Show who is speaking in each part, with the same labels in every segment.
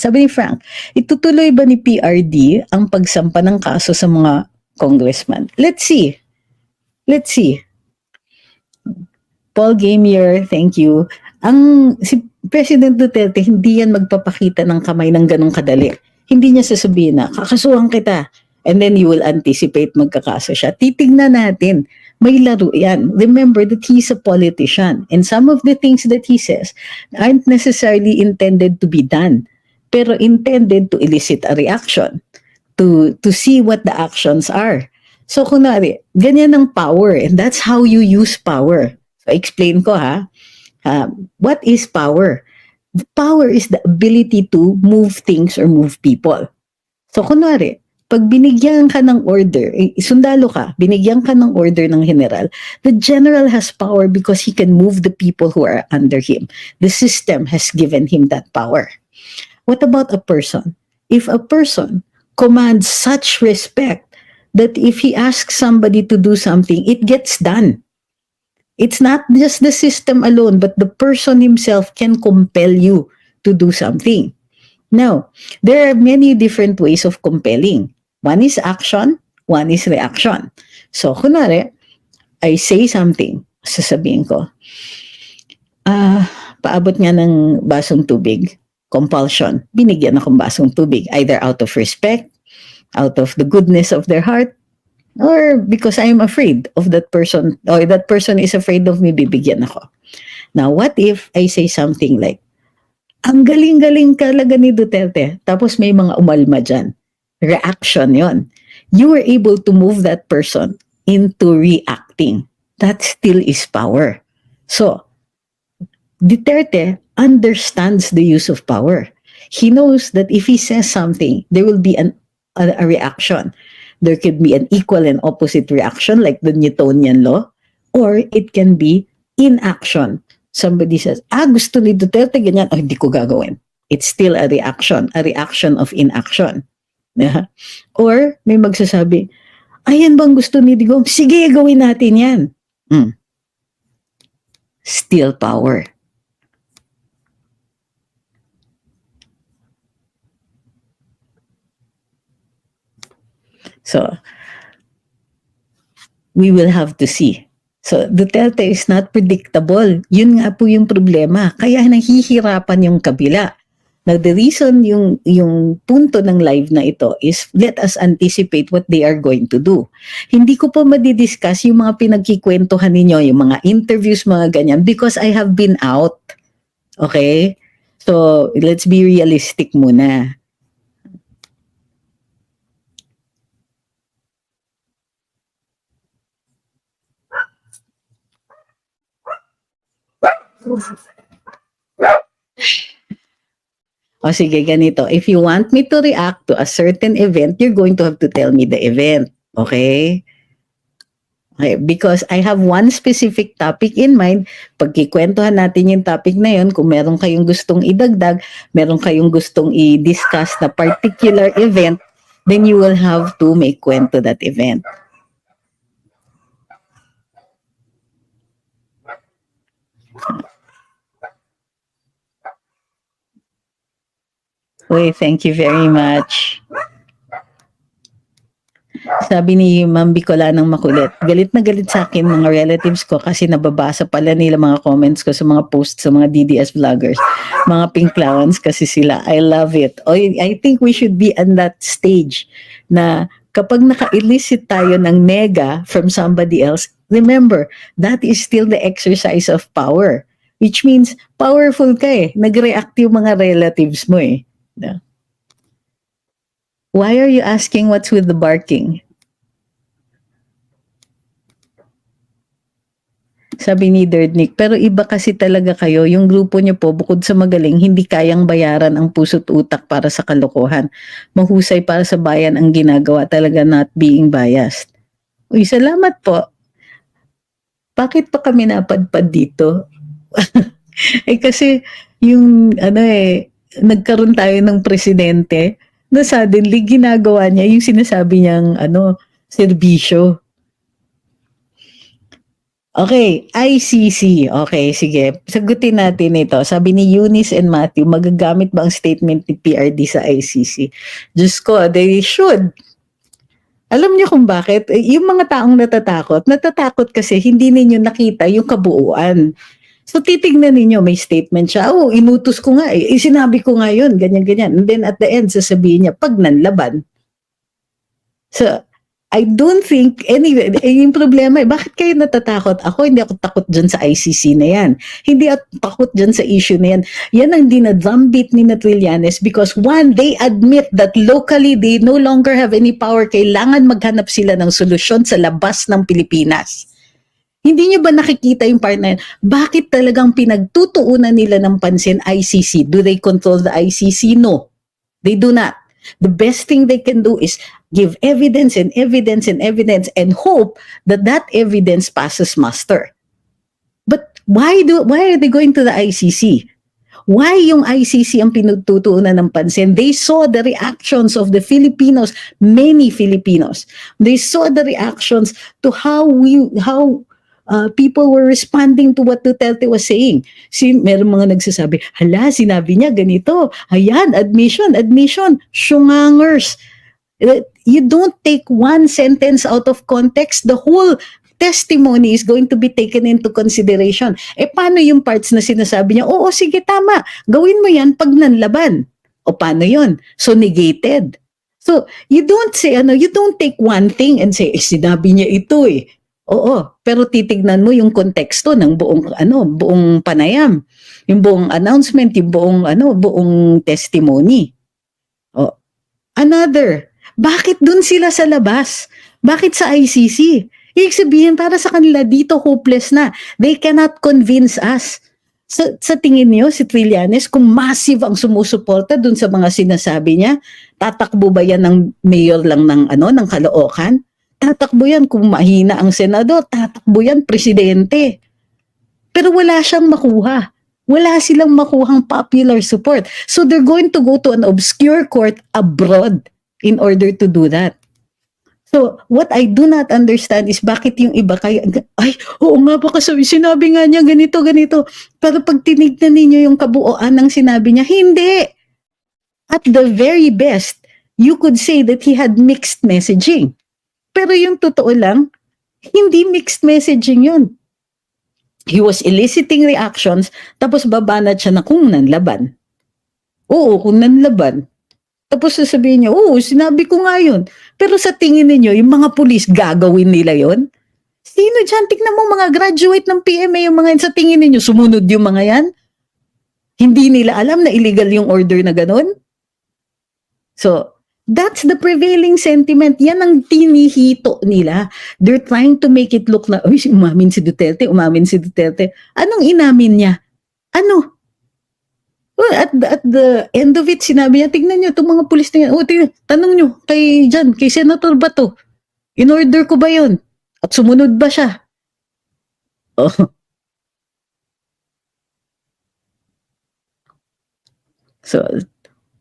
Speaker 1: Sabi ni Frank, itutuloy ba ni PRD ang pagsampa ng kaso sa mga congressman? Let's see. Let's see. Paul Gamier, thank you. Si President Duterte, hindi yan magpapakita ng kamay ng ganong kadali. Hindi niya sasabihin na, kakasuhan kita. And then you will anticipate magkakaso siya. Titignan natin. May laro yan. Remember that he's a politician. And some of the things that he says aren't necessarily intended to be done, pero intended to elicit a reaction, to see what the actions are. So kunwari, ganyan ang power. And that's how you use power. So explain ko ha. What is power? Power is the ability to move things or move people. So kunwari, pag binigyan ka ng order, sundalo ka, binigyan ka ng order ng general, the general has power because he can move the people who are under him. The system has given him that power. What about a person? If a person commands such respect that if he asks somebody to do something, it gets done. It's not just the system alone, but the person himself can compel you to do something. Now, there are many different ways of compelling. One is action, one is reaction. So, kunwari, I say something, sasabihin ko, paabot nga ng basong tubig, compulsion, binigyan akong basong tubig, either out of respect, out of the goodness of their heart, or because I'm afraid of that person, or that person is afraid of me, bibigyan ako. Now, what if I say something like, ang galing-galing talaga ni Duterte, tapos may mga umalma dyan. Reaction yon. You were able to move that person into reacting. That still is power. So, Duterte understands the use of power. He knows that if he says something, there will be a reaction. There could be an equal and opposite reaction like the Newtonian law, or it can be inaction. Somebody says, gusto ni Duterte ganyan, hindi ko gagawin. It's still a reaction of inaction. Or may magsasabi, ayan bang gusto ni Digong? Sige, gawin natin yan. Still power. So, we will have to see. So, Duterte is not predictable. Yun nga po yung problema. Kaya nahihirapan yung kabila. Now, the reason yung punto ng live na ito is let us anticipate what they are going to do. Hindi ko po madidiscuss yung mga pinagkikwentuhan ninyo, yung mga interviews, mga ganyan, because I have been out. Okay? So, let's be realistic muna. O sige, ganito. If you want me to react to a certain event, you're going to have to tell me the event. Okay? Okay, because I have one specific topic in mind. Pagkikwentuhan natin yung topic na yun, kung meron kayong gustong idagdag, meron kayong gustong i-discuss na particular event, then you will have to make kwento that event. Uy, thank you very much. Sabi ni Ma'am Bicolanang makulit, galit na galit sa akin mga relatives ko kasi nababasa pala nila mga comments ko sa mga posts sa mga DDS vloggers. Mga pink clowns kasi sila. I love it. I think we should be on that stage na kapag naka-elicit tayo ng nega from somebody else, remember, that is still the exercise of power. Which means, powerful ka eh. Nag-react yung mga relatives mo eh. Yeah. Why are you asking what's with the barking? Sabi ni Derdnik, pero iba kasi talaga kayo, yung grupo niyo po, bukod sa magaling, hindi kayang bayaran ang puso't utak para sa kalokohan. Mahusay para sa bayan ang ginagawa, talaga not being biased. Uy, salamat po. Bakit pa kami napadpad dito? Kasi yung nagkaroon tayo ng presidente na suddenly ginagawa niya yung sinasabi niyang serbisyo. Okay, ICC. Okay, sige. Sagutin natin ito. Sabi ni Eunice and Matthew, magagamit ba ang statement ni PRD sa ICC? Diyos ko, they should. Alam niyo kung bakit? Yung mga taong natatakot kasi hindi ninyo nakita yung kabuuan. So titignan ninyo, may statement siya, oh, inutos ko nga eh, sinabi ko nga yun, ganyan-ganyan. And then at the end, sasabihin niya, pag nanlaban. So, I don't think, anyway, yung problema bakit kayo natatakot? Ako, hindi ako takot dyan sa ICC na yan. Hindi ako takot dyan sa issue na yan. Yan ang dinadrumbeat ni Trillanes because one, they admit that locally they no longer have any power. Kailangan maghanap sila ng solusyon sa labas ng Pilipinas. Hindi nyo ba nakikita yung part na yun? Bakit talagang pinagtutuunan nila ng pansin ICC? Do they control the ICC? No. They do not. The best thing they can do is give evidence and evidence and evidence and hope that that evidence passes muster. But why are they going to the ICC? Why yung ICC ang pinagtutuunan ng pansin? They saw the reactions of the Filipinos, many Filipinos. They saw the reactions to how people were responding to what Duterte was saying. Meron mga nagsasabi, hala, sinabi niya ganito. Ayan, admission, syungangers. You don't take one sentence out of context. The whole testimony is going to be taken into consideration. Paano yung parts na sinasabi niya, oo, sige, tama. Gawin mo yan pag nanlaban. O paano yun? So negated. So, you don't say, you don't take one thing and say, sinabi niya ito eh. Oo, pero titignan mo yung konteksto ng buong panayam, yung buong announcement, yung buong testimony. Oh. Another, bakit dun sila sa labas? Bakit sa ICC? Ibig sabihin, para sa kanila dito hopeless na. They cannot convince us. Sa tingin niyo, si Trillanes, kung massive ang sumusuporta dun sa mga sinasabi niya, tatakbo ba yan ng mayor lang ng Caloocan? Tatakbo yan kung mahina ang senador, tatakbo yan presidente. Pero wala siyang makuha. Wala silang makuhang popular support. So they're going to go to an obscure court abroad in order to do that. So what I do not understand is bakit yung iba kaya, ay, oo nga ba kasi sinabi nga niya ganito. Pero pag tinignan ninyo yung kabuuan ng sinabi niya, hindi. At the very best, you could say that he had mixed messaging. Pero yung totoo lang, hindi mixed messaging yun. He was eliciting reactions, tapos babanat siya na kung nanlaban. Oo, kung nanlaban. Tapos sasabihin niya, oo, sinabi ko nga yun. Pero sa tingin niyo, yung mga pulis, gagawin nila yun? Sino dyan? Tignan mo mga graduate ng PMA, yung mga yun, sa tingin niyo, sumunod yung mga yan? Hindi nila alam na illegal yung order na ganun? So, that's the prevailing sentiment. Yan ang tinihito nila. They're trying to make it look na, umamin si Duterte. Anong inamin niya? Ano? Well, at the end of it, sinabi niya, tignan niyo, itong mga pulis na yan. Tanong niyo, kay Senator Bato, in-order ko ba yun? At sumunod ba siya? Oh.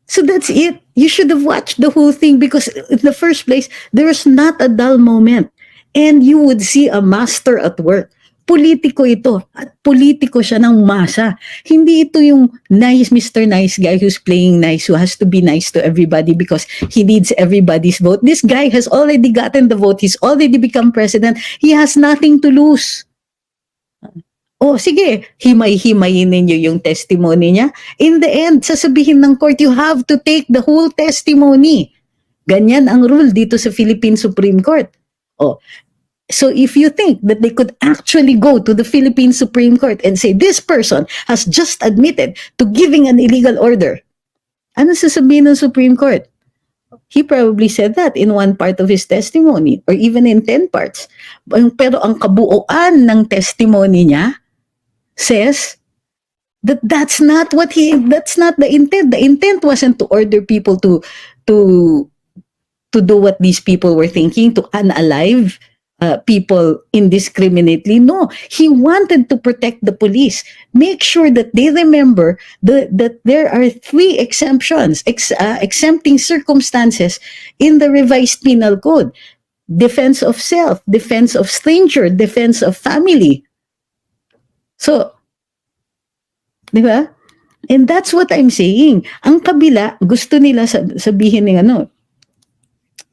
Speaker 1: So that's it. You should have watched the whole thing because in the first place, there was not a dull moment. And you would see a master at work. Politiko ito. At politiko siya ng masa. Hindi ito yung nice Mr. Nice Guy who's playing nice, who has to be nice to everybody because he needs everybody's vote. This guy has already gotten the vote. He's already become president. He has nothing to lose. Oh, sige, himay-himayin ninyo yung testimony niya. In the end, sasabihin ng court, you have to take the whole testimony. Ganyan ang rule dito sa Philippine Supreme Court. Oh, so if you think that they could actually go to the Philippine Supreme Court and say, this person has just admitted to giving an illegal order, ano sasabihin ng Supreme Court? He probably said that in one part of his testimony or even in 10 parts. Pero ang kabuuan ng testimony niya says that that's not the intent. The intent wasn't to order people to do what these people were thinking, to unalive people indiscriminately. No, he wanted to protect the police, make sure that they remember that there are 3 exemptions, exempting circumstances in the revised penal code. defense of self, defense of stranger, defense of family. So, di ba? And that's what I'm saying. Ang kabila, gusto nila sabihin ng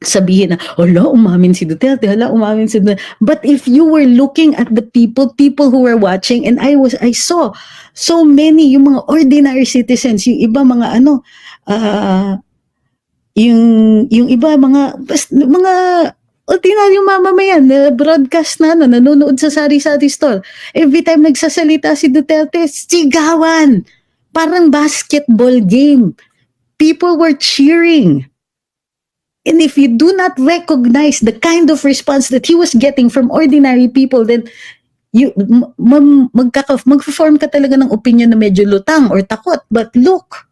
Speaker 1: sabihin na, hala, umamin si Duterte, hala, umamin si Duterte. But if you were looking at the people who were watching, and I saw so many, yung mga ordinary citizens, yung iba mga yung iba mga ordinaryong mamamayan, broadcast na nanonood sa sari-sari store. Every time nagsasalita si Duterte, sigawan. Parang basketball game. People were cheering. And if you do not recognize the kind of response that he was getting from ordinary people, then you mag-form ka talaga ng opinion na medyo lutang or takot. But look,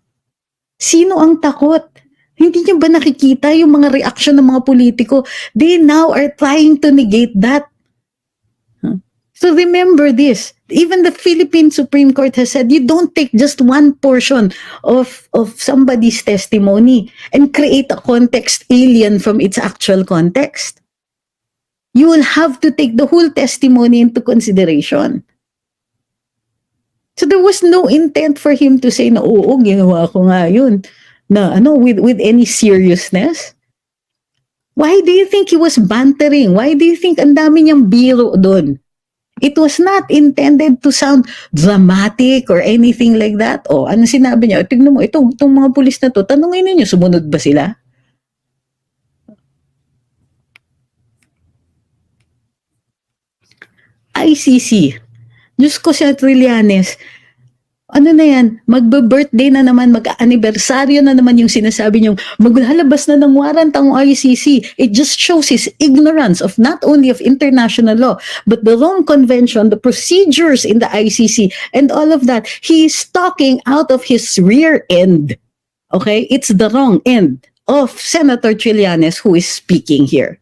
Speaker 1: sino ang takot? Hindi niyo ba nakikita yung mga reaction ng mga politiko? They now are trying to negate that. So remember this. Even the Philippine Supreme Court has said, you don't take just one portion of somebody's testimony and create a context alien from its actual context. You will have to take the whole testimony into consideration. So there was no intent for him to say na, oo, ginawa ko nga yun. Na with any seriousness. Why do you think he was bantering? Why do you think ang dami niyang biro doon? It was not intended to sound dramatic or anything like that. O, ano sinabi niya? Tignan mo, itong mga pulis na to, tanungin niyo, sumunod ba sila? ICC. Diyos ko siya, Trillanes. Ano na yan? Magbe-birthday na naman, mag-anibersaryo na naman yung sinasabi niyong maglalabas na ng warrant ang ICC. It just shows his ignorance of not only of international law, but the Rome Convention, the procedures in the ICC, and all of that. He is talking out of his rear end. Okay? It's the wrong end of Senator Trillanes who is speaking here.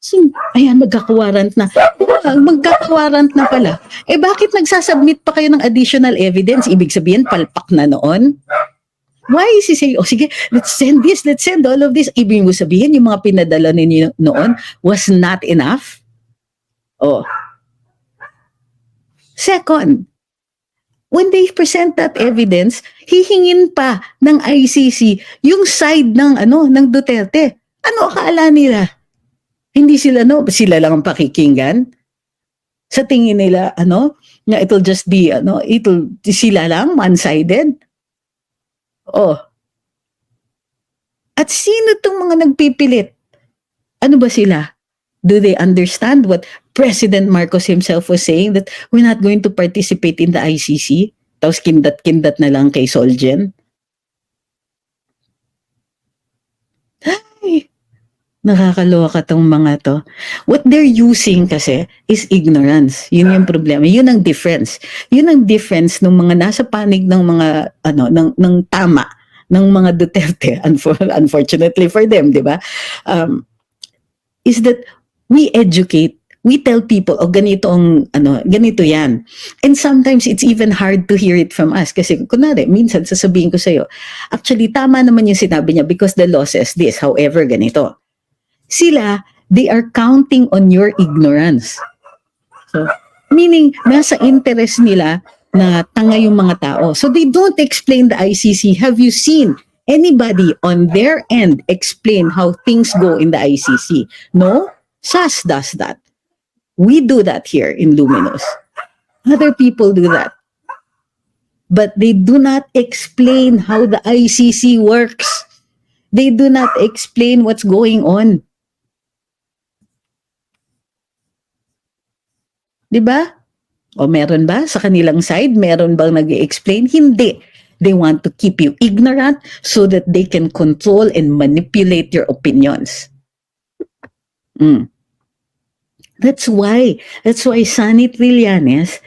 Speaker 1: So, ayan, magkakawarrant na. Magkakawarrant na pala. Eh, bakit nagsasubmit pa kayo ng additional evidence? Ibig sabihin, palpak na noon? Why is he saying, oh sige, let's send this, let's send all of this. Ibig mo sabihin, yung mga pinadala ninyo noon was not enough? Oh. Second, when they present that evidence, hihingin pa ng ICC yung side ng Duterte. Ano akala nila? Hindi sila, sila lang ang pakikinggan. Sa tingin nila, na it'll just be, sila lang, one-sided. Oh. At sino itong mga nagpipilit? Ano ba sila? Do they understand what President Marcos himself was saying, that we're not going to participate in the ICC? Tapos kindat na lang kay Solgen? Ay, nakakaloka tong mga to. What they're using kasi is ignorance. Yun yung problema. Yun ang difference. Yun ang difference ng mga nasa panig ng mga ng tama ng mga Duterte, unfortunately for them, di ba? Is that we educate, we tell people, ganito yan. And sometimes it's even hard to hear it from us. Kasi kunwari, minsan sasabihin ko sa'yo, actually tama naman yung sinabi niya because the law says this, however, ganito. Sila, they are counting on your ignorance. So, meaning, nasa interest nila na tanga yung mga tao. So, they don't explain the ICC. Have you seen anybody on their end explain how things go in the ICC? No? SAS does that. We do that here in Luminous. Other people do that. But they do not explain how the ICC works. They do not explain what's going on. Diba? O meron ba sa kanilang side? Meron bang nag-i-explain? Hindi. They want to keep you ignorant so that they can control and manipulate your opinions. That's why Sonny Trillanes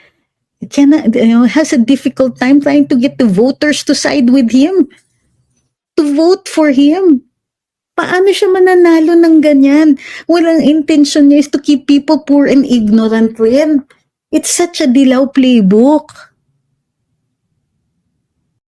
Speaker 1: has a difficult time trying to get the voters to side with him, to vote for him. Paano siya mananalo ng ganyan? Walang intention niya is to keep people poor and ignorant rin. It's such a dilaw playbook.